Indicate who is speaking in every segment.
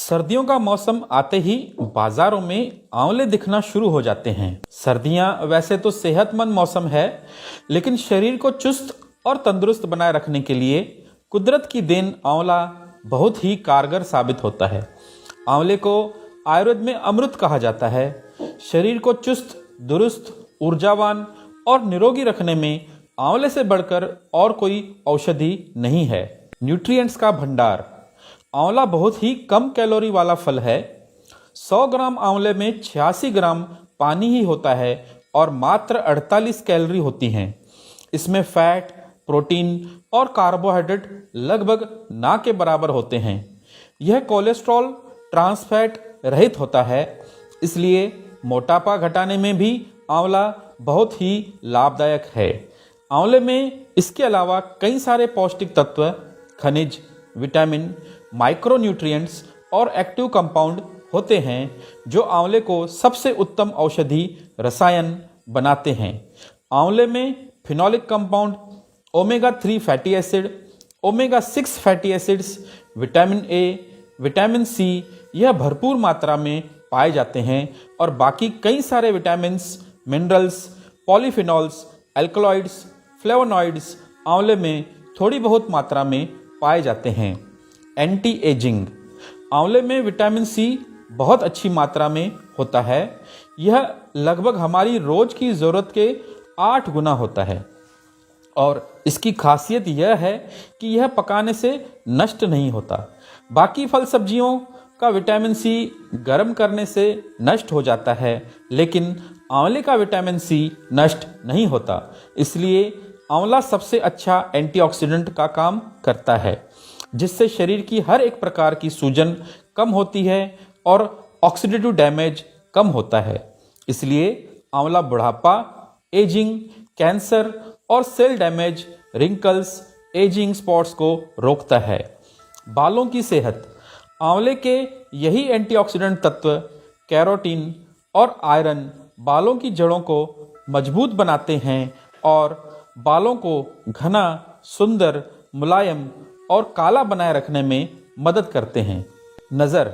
Speaker 1: सर्दियों का मौसम आते ही बाजारों में आंवले दिखना शुरू हो जाते हैं। सर्दियां वैसे तो सेहतमंद मौसम है, लेकिन शरीर को चुस्त और तंदुरुस्त बनाए रखने के लिए कुदरत की देन आंवला बहुत ही कारगर साबित होता है। आंवले को आयुर्वेद में अमृत कहा जाता है। शरीर को चुस्त, दुरुस्त, ऊर्जावान और निरोगी रखने में आंवले से बढ़कर और कोई औषधि नहीं है। न्यूट्रिएंट्स का भंडार। आंवला बहुत ही कम कैलोरी वाला फल है। 100 ग्राम आंवले में 86 ग्राम पानी ही होता है और मात्र 48 कैलोरी होती हैं। इसमें फैट, प्रोटीन और कार्बोहाइड्रेट लगभग ना के बराबर होते हैं। यह कोलेस्ट्रॉल, ट्रांस फैट रहित होता है, इसलिए मोटापा घटाने में भी आंवला बहुत ही लाभदायक है। आंवले में इसके अलावा कई सारे पौष्टिक तत्व, खनिज, विटामिन, माइक्रोन्यूट्रिएंट्स और एक्टिव कंपाउंड होते हैं, जो आंवले को सबसे उत्तम औषधि रसायन बनाते हैं। आंवले में phenolic compound, omega 3 fatty acid, omega 6 fatty acids, vitamin A, vitamin C यह भरपूर मात्रा में पाए जाते हैं और बाकी कई सारे vitamins, minerals, polyphenols, alkaloids, flavonoids आंवले में थोड़ी बहुत मात्रा में पाए जाते हैं। Anti ageing. आंवले में विटामिन सी बहुत अच्छी मात्रा में होता है। यह लगभग हमारी रोज की ज़रूरत के 8 गुना होता है और इसकी खासियत यह है कि यह पकाने से नष्ट नहीं होता। बाकी फल सब्जियों का विटामिन सी गर्म करने से नष्ट हो जाता है, लेकिन आंवले का विटामिन सी नष्ट नहीं होता। इसलिए आंवला सबसे अच्छा एंटीऑक्सीडेंट का काम करता है, जिससे शरीर की हर एक प्रकार की सूजन कम होती है और ऑक्सीडेटिव डैमेज कम होता है। इसलिए आंवला बुढ़ापा, एजिंग, कैंसर और cell damage, wrinkles, ageing spots को रोकता है। बालों की सेहत। आंवले के यही एंटीऑक्सीडेंट तत्व कैरोटीन और आयरन बालों की जड़ों को मजबूत बनाते हैं और बालों को घना, सुंदर, मुलायम और काला बनाए रखने में मदद करते हैं। नज़र।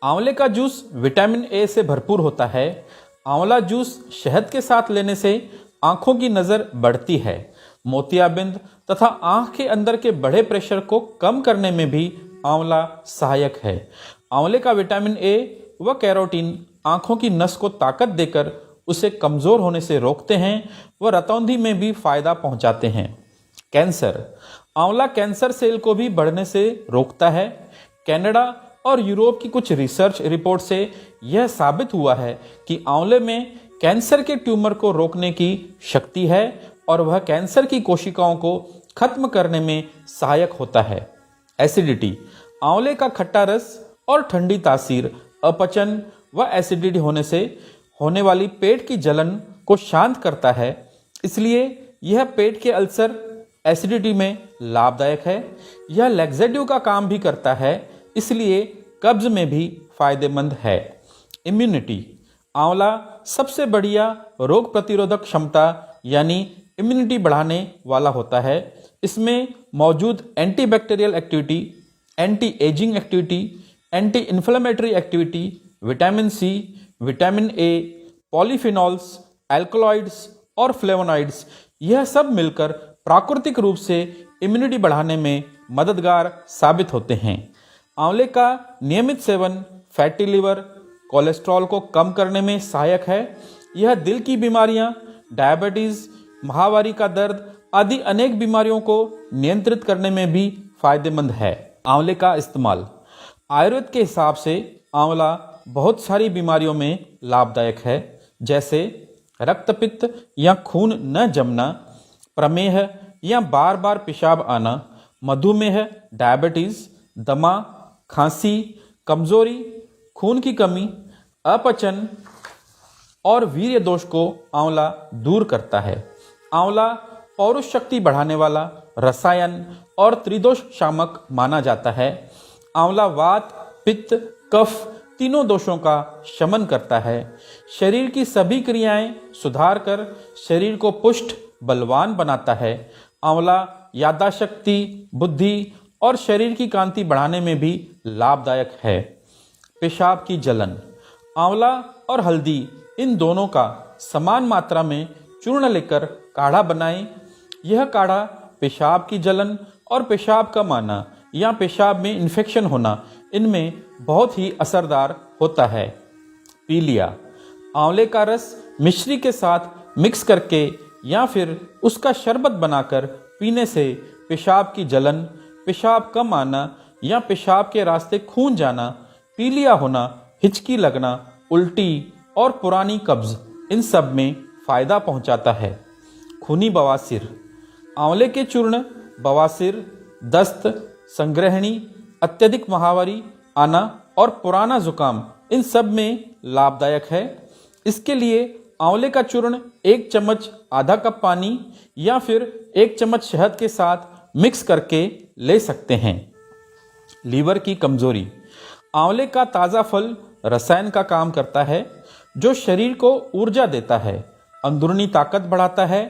Speaker 1: आंवले का जूस विटामिन ए से भरपूर होता है। आंवला जूस शहद के साथ लेने से आंखों की नज़र बढ़ती है। मोतियाबिंद तथा आंख के अंदर के बढ़े प्रेशर को कम करने में भी आंवला सहायक है। आंवले का विटामिन ए व कैरोटीन आंखों की नस को ताकत देकर उसे कमज़ोर होने से रोकते हैं व रतौंधी में भी फायदा पहुंचाते हैं। कैंसर। आंवला कैंसर सेल को भी बढ़ने से रोकता है। कनाडा और यूरोप की कुछ रिसर्च रिपोर्ट से यह साबित हुआ है कि आंवले में कैंसर के ट्यूमर को रोकने की शक्ति है और वह कैंसर की कोशिकाओं को खत्म करने में सहायक होता है। एसिडिटी। आंवले का खट्टा रस और ठंडी तासीर अपचन व एसिडिटी होने से होने वाली पेट की जलन को शांत करता है, इसलिए यह पेट के अल्सर, एसिडिटी में लाभदायक है। यह लैक्सेटिव का काम भी करता है, इसलिए कब्ज में भी फायदेमंद है। इम्यूनिटी। आंवला सबसे बढ़िया रोग प्रतिरोधक क्षमता यानी इम्यूनिटी बढ़ाने वाला होता है। इसमें मौजूद antibacterial activity, anti ageing activity, anti inflammatory activity, vitamin C, vitamin A, polyphenols, alkaloids और फ्लेवोनॉइड्स यह सब मिलकर प्राकृतिक रूप से इम्यूनिटी बढ़ाने में मददगार साबित होते हैं। आंवले का नियमित सेवन फैटी लिवर, कोलेस्ट्रॉल को कम करने में सहायक है। यह दिल की बीमारियां, डायबिटीज, माहवारी का दर्द आदि अनेक बीमारियों को नियंत्रित करने में भी फायदेमंद है। आंवले का इस्तेमाल। आयुर्वेद के हिसाब से आंवला बहुत सारी बीमारियों में लाभदायक है, जैसे रक्तपित्त या खून न जमना, प्रमेह या बार बार पेशाब आना, मधुमेह, डायबिटीज, दमा, खांसी, कमजोरी, खून की कमी, अपचन और वीर्य दोष को आंवला दूर करता है। आंवला पौरुष शक्ति बढ़ाने वाला रसायन और त्रिदोष शामक माना जाता है। आंवला वात, पित्त, कफ तीनों दोषों का शमन करता है। शरीर की सभी क्रियाएं सुधार कर शरीर को पुष्ट, बलवान बनाता है। आंवला याददाश्त शक्ति, बुद्धि और शरीर की कांति बढ़ाने में भी लाभदायक है। पेशाब की जलन। आंवला और हल्दी इन दोनों का समान मात्रा में चूर्ण लेकर काढ़ा बनाएं। यह काढ़ा पेशाब की जलन और पेशाब कम आना या पेशाब में इन्फेक्शन होना, इनमें बहुत ही असरदार होता है। पीलिया। आंवले का रस मिश्री के साथ मिक्स करके या फिर उसका शरबत बनाकर पीने से पेशाब की जलन, पेशाब कम आना या पेशाब के रास्ते खून जाना, पीलिया होना, हिचकी लगना, उल्टी और पुरानी कब्ज, इन सब में फ़ायदा पहुंचाता है। खूनी बवासीर। आंवले के चूर्ण बवासीर, दस्त, संग्रहणी, अत्यधिक महावरी आना और पुराना जुकाम, इन सब में लाभदायक है। इसके लिए आंवले का चूर्ण 1 चम्मच आधा कप पानी या फिर 1 चम्मच शहद के साथ मिक्स करके ले सकते हैं। लीवर की कमजोरी। आंवले का ताज़ा फल रसायन का काम करता है जो शरीर को ऊर्जा देता है, अंदरूनी ताकत बढ़ाता है,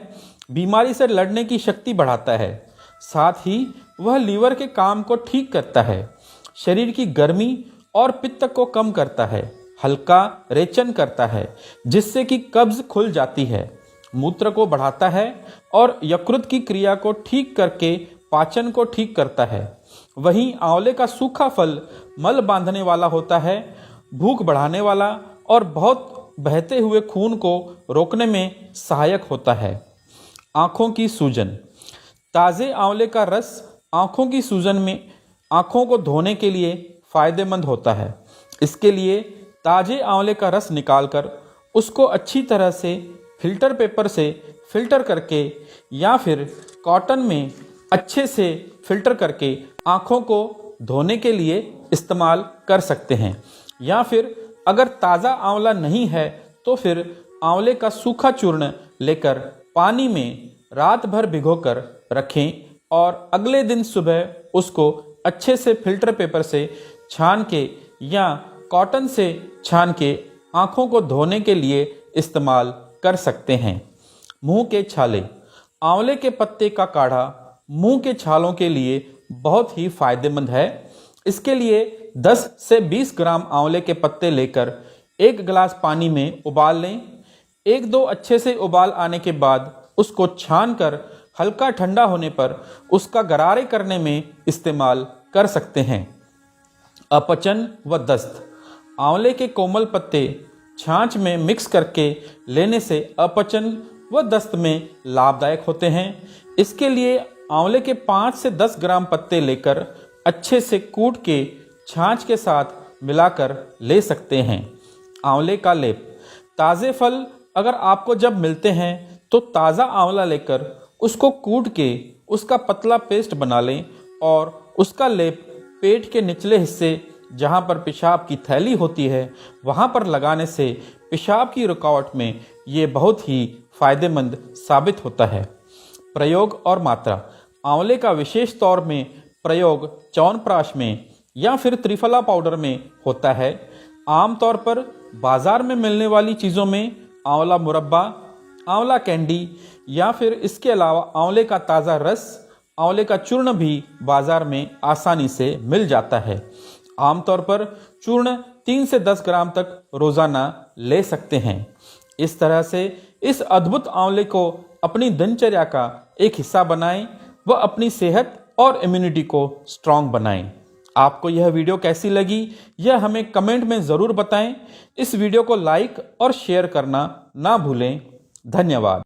Speaker 1: बीमारी से लड़ने की शक्ति बढ़ाता है। साथ ही वह लीवर के काम को ठीक करता है, शरीर की गर्मी और पित्त को कम करता है, हल्का रेचन करता है जिससे कि कब्ज खुल जाती है, मूत्र को बढ़ाता है और यकृत की क्रिया को ठीक करके पाचन को ठीक करता है। वहीं आंवले का सूखा फल मल बांधने वाला होता है, भूख बढ़ाने वाला और बहुत बहते हुए खून को रोकने में सहायक होता है। आँखों की सूजन। ताज़े आंवले का रस आँखों की सूजन में आँखों को धोने के लिए फ़ायदेमंद होता है। इसके लिए ताज़े आंवले का रस निकालकर उसको अच्छी तरह से फिल्टर पेपर से फिल्टर करके या फिर कॉटन में अच्छे से फिल्टर करके आँखों को धोने के लिए इस्तेमाल कर सकते हैं। या फिर अगर ताज़ा आंवला नहीं है तो फिर आंवले का सूखा चूर्ण लेकर पानी में रात भर भिगोकर रखें और अगले दिन सुबह उसको अच्छे से फिल्टर पेपर से छान के या कॉटन से छान के आँखों को धोने के लिए इस्तेमाल कर सकते हैं। मुंह के छाले। आंवले के पत्ते का काढ़ा मुंह के छालों के लिए बहुत ही फायदेमंद है। इसके लिए 10 से 20 ग्राम आंवले के पत्ते लेकर 1 गिलास पानी में उबाल लें। 1-2 अच्छे से उबाल आने के बाद उसको छान कर हल्का ठंडा होने पर उसका गरारे करने में इस्तेमाल कर सकते हैं। अपचन व दस्त। आंवले के कोमल पत्ते छाछ में मिक्स करके लेने से अपचन व दस्त में लाभदायक होते हैं। इसके लिए आंवले के 5 से 10 ग्राम पत्ते लेकर अच्छे से कूट के छाछ के साथ मिलाकर ले सकते हैं। आंवले का लेप। ताज़े फल अगर आपको जब मिलते हैं तो ताज़ा आंवला लेकर उसको कूट के उसका पतला पेस्ट बना लें और उसका लेप पेट के निचले हिस्से जहाँ पर पेशाब की थैली होती है वहाँ पर लगाने से पेशाब की रुकावट में ये बहुत ही फायदेमंद साबित होता है। प्रयोग और मात्रा। आंवले का विशेष तौर में प्रयोग च्यवनप्राश में या फिर त्रिफला पाउडर में होता है। आमतौर पर बाजार में मिलने वाली चीज़ों में आंवला मुरब्बा, आंवला कैंडी या फिर इसके अलावा आंवले का ताज़ा रस, आंवले का चूर्ण भी बाजार में आसानी से मिल जाता है। आमतौर पर चूर्ण 3 से 10 ग्राम तक रोज़ाना ले सकते हैं। इस तरह से इस अद्भुत आंवले को अपनी दिनचर्या का एक हिस्सा बनाएं व अपनी सेहत और इम्यूनिटी को स्ट्रांग बनाएं। आपको यह वीडियो कैसी लगी यह हमें कमेंट में ज़रूर बताएं। इस वीडियो को लाइक और शेयर करना ना भूलें। धन्यवाद।